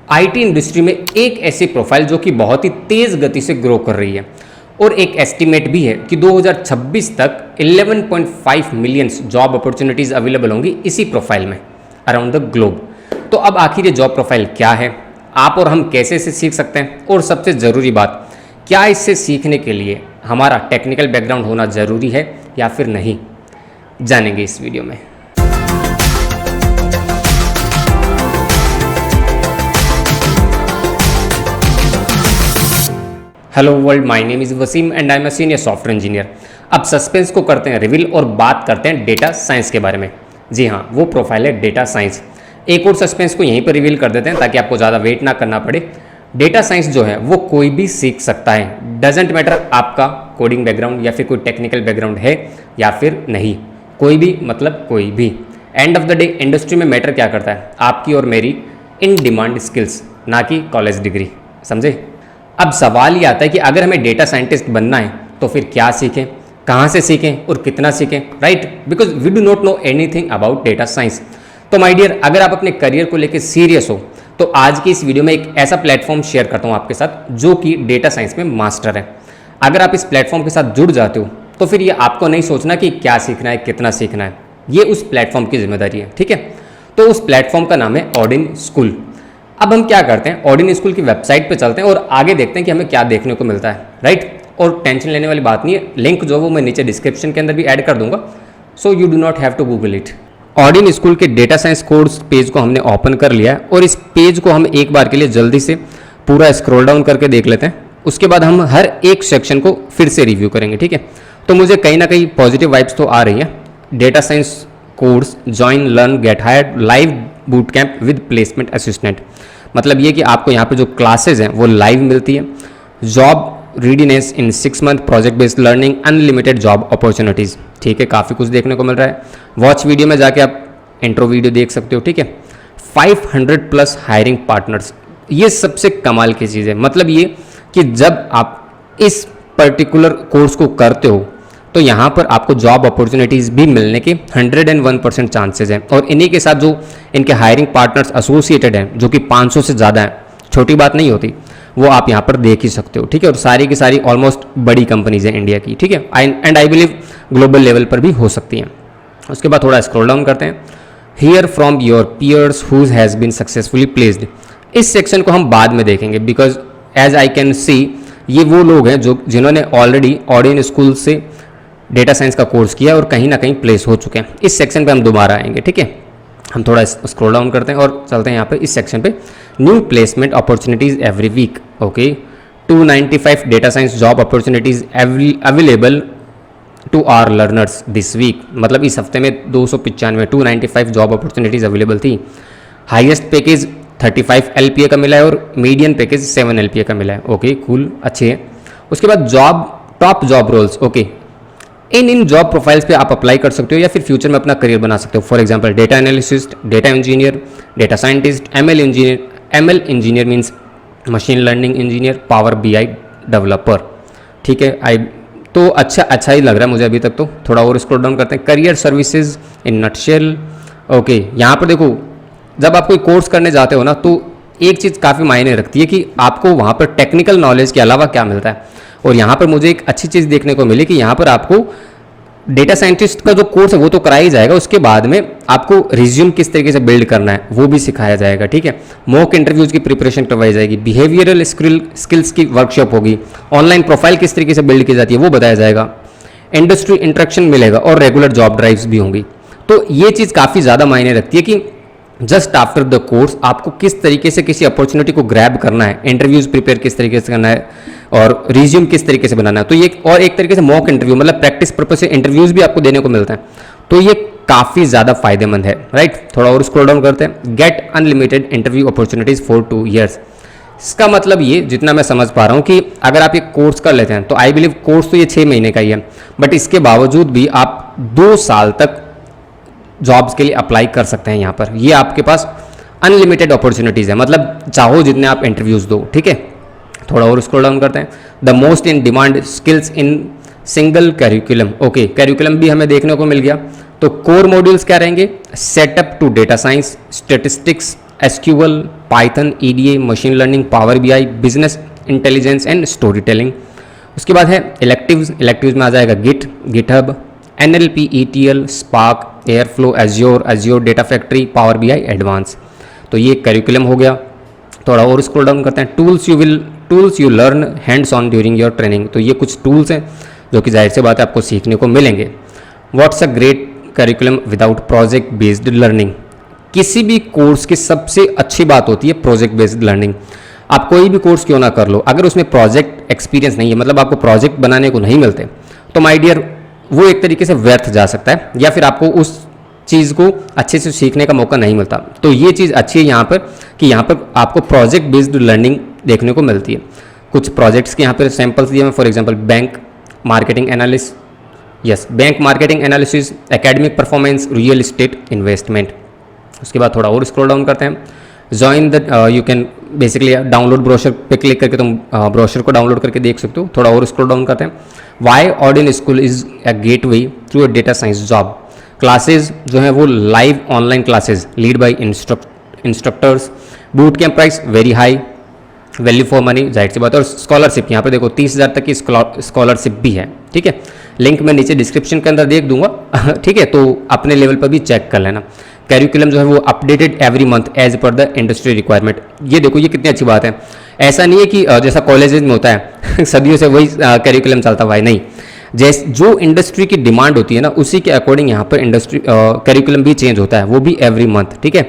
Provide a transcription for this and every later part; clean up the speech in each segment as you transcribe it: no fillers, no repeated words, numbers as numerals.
IT industry में एक ऐसी प्रोफाइल जो कि बहुत ही तेज़ गति से ग्रो कर रही है और एक एस्टिमेट भी है कि 2026 तक 11.5 मिलियंस जॉब अपॉर्चुनिटीज़ अवेलेबल होंगी इसी प्रोफाइल में अराउंड द ग्लोब। तो अब आखिर ये जॉब प्रोफाइल क्या है, आप और हम कैसे इसे सीख सकते हैं, और सबसे ज़रूरी बात, क्या इससे सीखने के लिए हमारा टेक्निकल बैकग्राउंड होना ज़रूरी है या फिर नहीं, जानेंगे इस वीडियो में। Hello world, my name is Wasim and I am a senior software engineer. अब सस्पेंस को करते हैं रिवील और बात करते हैं डेटा साइंस के बारे में। जी हाँ, वो प्रोफाइल है डेटा साइंस। एक और सस्पेंस को यहीं पर रिवील कर देते हैं ताकि आपको ज़्यादा वेट ना करना पड़े। डेटा साइंस जो है वो कोई भी सीख सकता है, डजेंट मैटर आपका कोडिंग बैकग्राउंड या फिर कोई टेक्निकल बैकग्राउंड है या फिर नहीं, कोई भी मतलब कोई भी। End of the day industry में मैटर क्या करता है, आपकी और मेरी इन डिमांड स्किल्स, ना कि कॉलेज डिग्री। समझे? अब सवाल ये आता है कि अगर हमें डेटा साइंटिस्ट बनना है तो फिर क्या सीखें, कहाँ से सीखें और कितना सीखें, right? Because we do not know anything about data science. तो माय डियर, अगर आप अपने करियर को लेकर सीरियस हो तो आज की इस वीडियो में एक ऐसा प्लेटफॉर्म शेयर करता हूँ आपके साथ जो कि डेटा साइंस में मास्टर है। अगर आप इस प्लेटफॉर्म के साथ जुड़ जाते हो तो फिर ये आपको नहीं सोचना कि क्या सीखना है, कितना सीखना है, ये उस प्लेटफॉर्म की जिम्मेदारी है, ठीक है? तो उस प्लेटफॉर्म का नाम है ऑडिन स्कूल। अब हम क्या करते हैं, ऑडिन स्कूल की वेबसाइट पे चलते हैं और आगे देखते हैं कि हमें क्या देखने को मिलता है, राइट? और टेंशन लेने वाली बात नहीं है, लिंक जो है वो मैं नीचे डिस्क्रिप्शन के अंदर भी ऐड कर दूंगा, so you do not have to Google it. Odin school के डेटा साइंस कोर्स पेज को हमने ओपन कर लिया है और इस पेज को हम एक बार के लिए जल्दी से पूरा स्क्रॉल डाउन करके देख लेते हैं। उसके बाद हम हर एक सेक्शन को फिर से रिव्यू करेंगे, ठीक है? तो मुझे कहीं ना कहीं पॉजिटिव वाइब्स तो आ रही है। Data science course, join, learn, get hired, live boot camp with placement assistant. मतलब ये कि आपको यहाँ पे जो क्लासेज हैं वो लाइव मिलती है। जॉब रीडीनेस इन 6 month, project based learning, unlimited job opportunities, ठीक है? काफ़ी कुछ देखने को मिल रहा है। वॉच वीडियो में जाके आप इंट्रो वीडियो देख सकते हो, ठीक है? 500+ हायरिंग पार्टनर्स, ये सबसे कमाल की चीज़ है। मतलब ये कि जब आप इस पर्टिकुलर कोर्स को करते हो तो यहाँ पर आपको जॉब अपॉर्चुनिटीज़ भी मिलने के 101% चांसेस हैं। और इन्हीं के साथ जो इनके हायरिंग पार्टनर्स एसोसिएटेड हैं, जो कि 500 से ज़्यादा हैं, छोटी बात नहीं होती, वो आप यहाँ पर देख ही सकते हो, ठीक है? और सारी की सारी ऑलमोस्ट बड़ी कंपनीज हैं इंडिया की, ठीक है? And I believe global level पर भी हो सकती हैं। उसके बाद थोड़ा स्क्रॉल डाउन करते हैं। Hear from your peers who has been successfully placed. इस सेक्शन को हम बाद में देखेंगे because as I can see ये वो लोग हैं जो जिन्होंने ऑलरेडी ऑडिन स्कूल से डेटा साइंस का कोर्स किया और कहीं ना कहीं प्लेस हो चुके हैं। इस सेक्शन पे हम दोबारा आएंगे, ठीक है? हम थोड़ा स्क्रॉल डाउन करते हैं और चलते हैं यहाँ पे इस सेक्शन पे। New placement opportunities every week, okay? 295 data science job opportunities available to our learners this week. मतलब इस हफ्ते में 295 जॉब अपॉर्चुनिटीज़ अवेलेबल थी। हाईएस्ट पैकेज 35 LPA का मिला है और मीडियन पैकेज 7 LPA का मिला है, ओके? कूल, अच्छे है। उसके बाद टॉप जॉब रोल्स, ओके? इन जॉब प्रोफाइल्स पे आप अप्लाई कर सकते हो या फिर फ्यूचर में अपना करियर बना सकते हो। For example data analyst, data engineer, data scientist, ML engineer means machine learning engineer, power BI developer, ठीक है? तो अच्छा ही लग रहा है मुझे अभी तक। तो थोड़ा और स्क्रॉल डाउन करते हैं। Career services in nutshell, okay? यहाँ पर देखो, जब आप कोई कोर्स करने जाते हो ना तो एक चीज़ काफ़ी मायने रखती है कि आपको वहाँ पर टेक्निकल नॉलेज के अलावा क्या मिलता है। और यहाँ पर मुझे एक अच्छी चीज़ देखने को मिली कि यहाँ पर आपको डेटा साइंटिस्ट का जो कोर्स है वो तो कराया ही जाएगा, उसके बाद में आपको रिज्यूम किस तरीके से बिल्ड करना है वो भी सिखाया जाएगा, ठीक है? मॉक इंटरव्यूज़ की प्रिपरेशन करवाई जाएगी, बिहेवियरल स्किल्स की वर्कशॉप होगी, ऑनलाइन प्रोफाइल किस तरीके से बिल्ड की जाती है वो बताया जाएगा, इंडस्ट्री इंटरेक्शन मिलेगा और रेगुलर जॉब ड्राइव्स भी होंगी। तो ये चीज़ काफ़ी ज़्यादा मायने रखती है कि जस्ट आफ्टर द कोर्स आपको किस तरीके से किसी अपॉर्चुनिटी को ग्रैब करना है, इंटरव्यूज़ प्रिपेयर किस तरीके से करना है और रिज्यूम किस तरीके से बनाना है। तो ये और एक तरीके से मॉक इंटरव्यू, मतलब प्रैक्टिस पर्पज से इंटरव्यूज़ भी आपको देने को मिलता है। तो ये काफ़ी ज़्यादा फायदेमंद है, राइट? थोड़ा और स्क्रॉल डाउन करते हैं। Get unlimited interview opportunities for 2 years। इसका मतलब ये, जितना मैं समझ पा रहा हूँ, कि अगर आप एक कोर्स कर लेते हैं तो आई बिलीव कोर्स तो ये 6 महीने का ही है, बट इसके बावजूद भी आप 2 साल तक जॉब्स के लिए अप्लाई कर सकते हैं। यहाँ पर ये आपके पास अनलिमिटेड अपॉर्चुनिटीज़ है, मतलब चाहो जितने आप इंटरव्यूज़ दो, ठीक है? थोड़ा और स्क्रॉल डाउन करते हैं। The most in demand skills in single curriculum, okay? Curriculum भी हमें देखने को मिल गया। तो कोर मॉड्यूल्स क्या रहेंगे? Setup to data science, statistics, SQL, Python, EDA, machine learning, power BI, business intelligence and storytelling. उसके बाद है इलेक्टिव्स में आ जाएगा GitHub, NLP, ETL, Spark, Airflow, Azure data factory, power BI advance. तो ये करिकुलम हो गया। थोड़ा और स्क्रॉल डाउन करते हैं, tools you learn hands on during your training. तो ये कुछ टूल्स हैं जो कि जाहिर सी बात है आपको सीखने को मिलेंगे। What's a great curriculum without project based learning. किसी भी कोर्स की सबसे अच्छी बात होती है प्रोजेक्ट बेस्ड लर्निंग। आप कोई भी कोर्स क्यों ना कर लो, अगर उसमें प्रोजेक्ट एक्सपीरियंस नहीं है, मतलब आपको प्रोजेक्ट बनाने को नहीं मिलते, तो माय डियर वो एक तरीके से व्यर्थ जा सकता है, या फिर आपको उस चीज़ को अच्छे से सीखने का मौका नहीं मिलता। तो ये चीज़ अच्छी है यहाँ पर कि यहाँ पर आपको प्रोजेक्ट बेस्ड लर्निंग देखने को मिलती है। कुछ प्रोजेक्ट्स के यहाँ पर सैम्पल्स दिए हैं, for example bank marketing analyst, yes bank marketing analysis, academic performance, real estate investment. उसके बाद थोड़ा और स्क्रॉल डाउन करते हैं, join the you can basically download brochure पे क्लिक करके तुम ब्रोशर को डाउनलोड करके देख सकते हो। थोड़ा और स्क्रॉल डाउन करते हैं, why Odin School is a gateway through a data science job. Classes जो है वो live online classes lead by instructors, boot camp price very high, value for money, जाहिर सी बात है। और स्कॉलरशिप यहाँ पे देखो 30,000 तक की स्कॉलरशिप भी है, ठीक है। लिंक मैं नीचे डिस्क्रिप्शन के अंदर देख दूंगा, ठीक है, तो अपने लेवल पर भी चेक कर लेना। कैरिकुलम जो है वो updated every month as per the industry requirement. ये देखो ये कितनी अच्छी बात है। ऐसा नहीं है कि जैसा कॉलेजेस में होता है सदियों से वही कैरिकुलम चलता हुआ है, नहीं। जो इंडस्ट्री की डिमांड होती है ना, उसी के अकॉर्डिंग यहाँ पर इंडस्ट्री कैरिकुलम भी चेंज होता है, वो भी एवरी मंथ, ठीक है।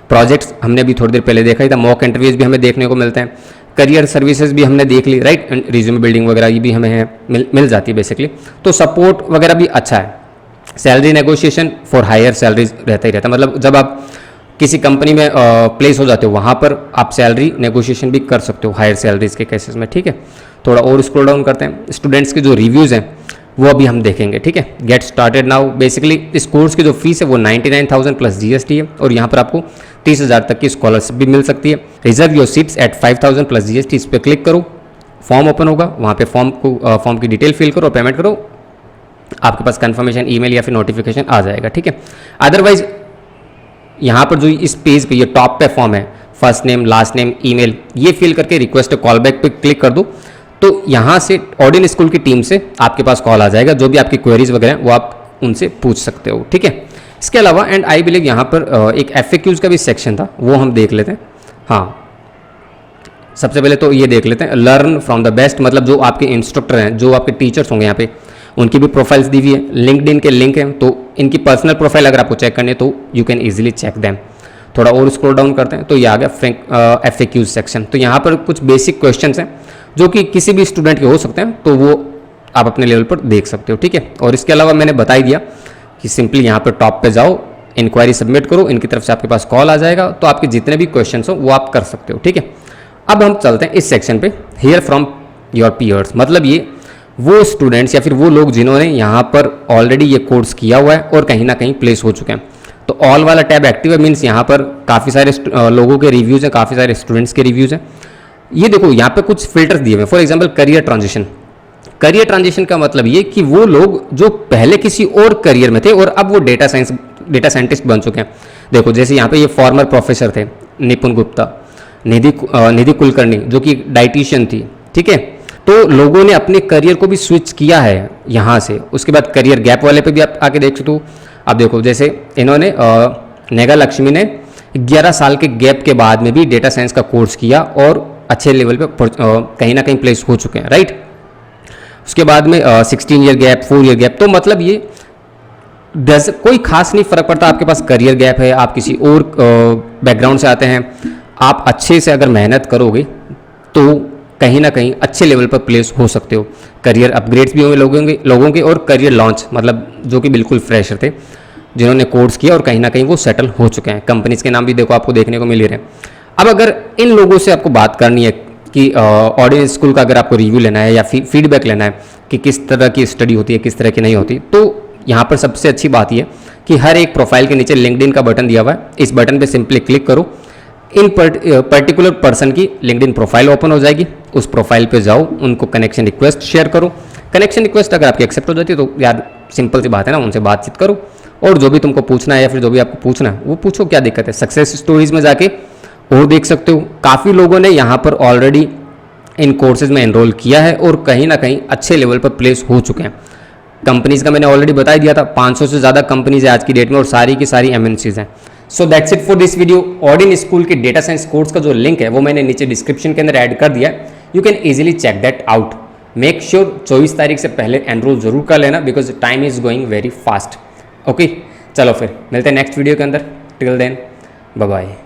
प्रोजेक्ट्स हमने अभी थोड़ी देर पहले देखा ही था, मॉक इंटरव्यूज भी हमें देखने को मिलते हैं, करियर सर्विसेज भी हमने देख ली, राइट, रिज्यूमे बिल्डिंग वगैरह ये भी हमें है मिल जाती है बेसिकली। तो सपोर्ट वगैरह भी अच्छा है। Salary negotiation for higher salaries रहता ही रहता है, मतलब जब आप किसी कंपनी में प्लेस हो जाते हो वहाँ पर आप सैलरी नेगोशिएशन भी कर सकते हो हायर सैलरीज के केसेस में, ठीक है। थोड़ा और स्क्रॉल डाउन करते हैं, स्टूडेंट्स के जो रिव्यूज़ हैं वो अभी हम देखेंगे, ठीक है। गेट स्टार्टेड नाउ, बेसिकली इस कोर्स की जो फीस है वो 99,000 प्लस जीएसटी है, और यहाँ पर आपको 30,000 तक की स्कॉलरशिप भी मिल सकती है। Reserve your seats at 5,000 plus GST, इस पर क्लिक करो, फॉर्म ओपन होगा, वहाँ पे फॉर्म की डिटेल फिल करो, पेमेंट करो, आपके पास कंफर्मेशन ईमेल या फिर नोटिफिकेशन आ जाएगा, ठीक है। अदरवाइज यहाँ पर जो इस पेज पे ये टॉप पे फॉर्म है, first name, last name, email, ये फिल करके रिक्वेस्ट कॉल बैक पे क्लिक कर दो, तो यहाँ से ऑर्डिन स्कूल की टीम से आपके पास कॉल आ जाएगा। जो भी आपकी क्वेरीज वगैरह वो आप उनसे पूछ सकते हो, ठीक है। इसके अलावा एंड आई बिलीव यहाँ पर एक FAQs का भी सेक्शन था, वो हम देख लेते हैं। हाँ, सबसे पहले तो ये देख लेते हैं, लर्न फ्रॉम द बेस्ट, मतलब जो आपके इंस्ट्रक्टर हैं, जो आपके टीचर्स होंगे यहाँ पे, उनकी भी प्रोफाइल्स दी हुई है, लिंक्डइन के लिंक हैं, तो इनकी पर्सनल प्रोफाइल अगर आपको चेक करनी है तो you can easily check them. थोड़ा और स्क्रॉल डाउन करते हैं तो ये आ गया FAQs सेक्शन। तो यहाँ पर कुछ बेसिक क्वेश्चंस हैं जो कि किसी भी स्टूडेंट के हो सकते हैं, तो वो आप अपने लेवल पर देख सकते हो, ठीक है। और इसके अलावा मैंने बता ही दिया कि सिंपली यहाँ पर टॉप पे जाओ, इंक्वायरी सबमिट करो, इनकी तरफ से आपके पास कॉल आ जाएगा, तो आपके जितने भी क्वेश्चन हो वो आप कर सकते हो, ठीक है। अब हम चलते हैं इस सेक्शन पे, हियर फ्रॉम योर पीयर्स, मतलब ये वो स्टूडेंट्स या फिर वो लोग जिन्होंने यहाँ पर ऑलरेडी ये कोर्स किया हुआ है और कहीं ना कहीं प्लेस हो चुके हैं। तो ऑल वाला टैब एक्टिव है, मीन्स यहाँ पर काफ़ी सारे लोगों के रिव्यूज़ हैं, काफ़ी सारे स्टूडेंट्स के रिव्यूज़ हैं। ये देखो यहाँ पे कुछ फिल्टर्स दिए हुए हैं, for example career transition. Career transition का मतलब ये कि वो लोग जो पहले किसी और करियर में थे और अब वो डेटा साइंटिस्ट बन चुके हैं। देखो जैसे यहाँ पे ये फॉर्मर प्रोफेसर थे निपुण गुप्ता, निधि कुलकर्णी जो कि डाइटिशियन थी, ठीक है। तो लोगों ने अपने करियर को भी स्विच किया है यहाँ से। उसके बाद करियर गैप वाले पे भी आप आके देख सकते हो। अब देखो जैसे इन्होंने नेगा लक्ष्मी ने 11 साल के गैप के बाद में भी डेटा साइंस का कोर्स किया और अच्छे लेवल पे कहीं ना कहीं प्लेस हो चुके हैं, राइट। उसके बाद में 16 ईयर गैप, 4 ईयर गैप, तो मतलब ये कोई खास नहीं फर्क पड़ता आपके पास करियर गैप है, आप किसी और बैकग्राउंड से आते हैं, आप अच्छे से अगर मेहनत करोगे तो कहीं ना कहीं अच्छे लेवल पर प्लेस हो सकते हो। करियर अपग्रेड्स भी होंगे लोगों के और करियर लॉन्च, मतलब जो कि बिल्कुल फ्रेशर थे जिन्होंने कोर्स किया और कहीं ना कहीं वो सेटल हो चुके हैं। कंपनीज के नाम भी देखो आपको देखने को मिल रहे हैं। अब अगर इन लोगों से आपको बात करनी है कि ऑर्डिनरी स्कूल का अगर आपको रिव्यू लेना है या फीडबैक लेना है कि किस तरह की स्टडी होती है, किस तरह की नहीं होती, तो यहाँ पर सबसे अच्छी बात यह कि हर एक प्रोफाइल के नीचे लिंक्डइन का बटन दिया हुआ है। इस बटन पे सिंपली क्लिक करो, इन पर्टिकुलर पर्सन की लिंक्डइन प्रोफाइल ओपन हो जाएगी। उस प्रोफाइल पे जाओ, उनको कनेक्शन रिक्वेस्ट शेयर करो। कनेक्शन रिक्वेस्ट अगर आपकी एक्सेप्ट हो जाती है तो यार सिंपल सी बात है ना, उनसे बातचीत करो और जो भी तुमको पूछना है या फिर जो भी आपको पूछना है वो पूछो, क्या दिक्कत है। सक्सेस स्टोरीज में जाके और देख सकते हो काफ़ी लोगों ने यहाँ पर ऑलरेडी इन कोर्सेज में एनरोल किया है और कहीं ना कहीं अच्छे लेवल पर प्लेस हो चुके हैं। कंपनीज़ का मैंने ऑलरेडी बता दिया था, 500 से ज़्यादा कंपनीज है आज की डेट में और सारी की सारी MNCs हैं। So that's it for this video. Odin School के डेटा साइंस कोर्स का जो लिंक है वो मैंने नीचे डिस्क्रिप्शन के अंदर ऐड कर दिया है, you can easily check that out. Make sure 24 तारीख से पहले एनरोल जरूर कर लेना because time is going very fast. Okay, चलो फिर मिलते हैं नेक्स्ट वीडियो के अंदर। Till then bye bye.